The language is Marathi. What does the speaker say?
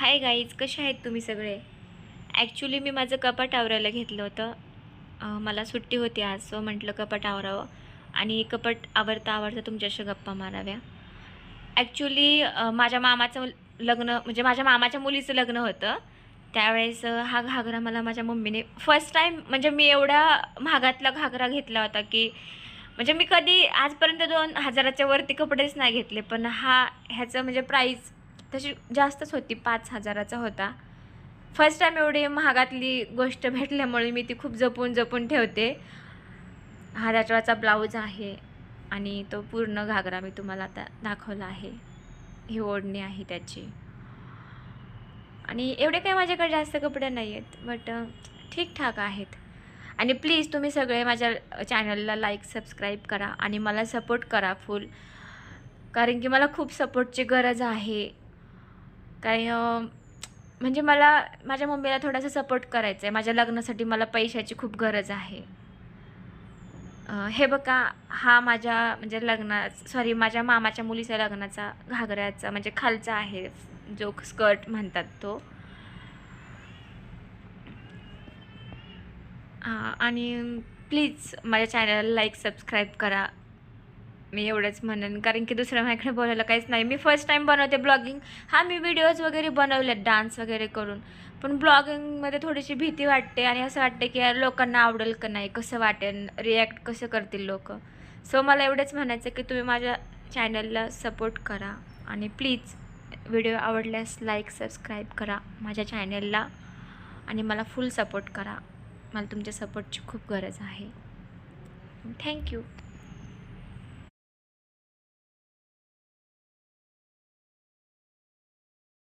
हाय गाईज, कसे आहेत तुम्ही सगळे? ॲक्च्युली मी माझं कपाट आवरायला घेतलं होतं. मला सुट्टी होती आज, सो म्हटलं कपाट आवरावं आणि कपाट आवरता आवरता तुमच्याशी गप्पा माराव्या. ॲक्च्युली माझ्या मामाचं लग्न म्हणजे माझ्या मामाच्या मुलीचं लग्न होतं. त्यावेळेस हा घागरा मला माझ्या मम्मीने फर्स्ट टाईम म्हणजे मी एवढ्या महागातला घागरा घेतला होता, की म्हणजे मी कधी आजपर्यंत 2,000च्या वरती कपडेच नाही घेतले. पण ह्याचं म्हणजे प्राईस तशी जास्तच होती, 5,000चा होता. फर्स्ट टाईम एवढी महागातली गोष्ट भेटल्यामुळे मी ती खूप जपून जपून ठेवते. हा त्याच्यावरचा ब्लाऊज आहे आणि तो पूर्ण घागरा मी तुम्हाला आता दाखवला आहे. ही ओढणी आहे त्याची. आणि एवढे काही माझ्याकडे जास्त कपडे नाही आहेत, बट ठीकठाक आहेत. आणि प्लीज तुम्ही सगळे माझ्या चॅनलला लाईक सबस्क्राईब करा आणि मला सपोर्ट करा फुल, कारण की मला खूप सपोर्टची गरज आहे. काय म्हणजे मला माझ्या मम्मीला थोडासा सपोर्ट करायचा आहे. माझ्या लग्नासाठी मला पैशाची खूप गरज आहे. हे बघा, हा माझ्या म्हणजे सॉरी माझ्या मामाच्या मुलीच्या लग्नाचा घागऱ्याचा म्हणजे खालचा आहे, जो स्कर्ट म्हणतात तो. आणि प्लीज माझ्या चॅनलला लाईक सबस्क्राईब करा. मी एवढंच म्हणेन, कारण की दुसरं माझ्याकडे बोलायला काहीच नाही. मी फर्स्ट टाईम बनवते ब्लॉगिंग. मी व्हिडिओज वगैरे बनवलेत डान्स वगैरे करून, पण ब्लॉगिंगमध्ये थोडीशी भीती वाटते आणि असं वाटते की यार लोकांना आवडेल का नाही, कसं वाटेल, रिॲक्ट कसं करतील लोक. सो मला एवढंच म्हणायचं की तुम्ही माझ्या चॅनलला सपोर्ट करा आणि प्लीज व्हिडिओ आवडल्यास लाईक सबस्क्राईब करा माझ्या चॅनलला आणि मला फुल सपोर्ट करा. मला तुमच्या सपोर्टची खूप गरज आहे. थँक्यू.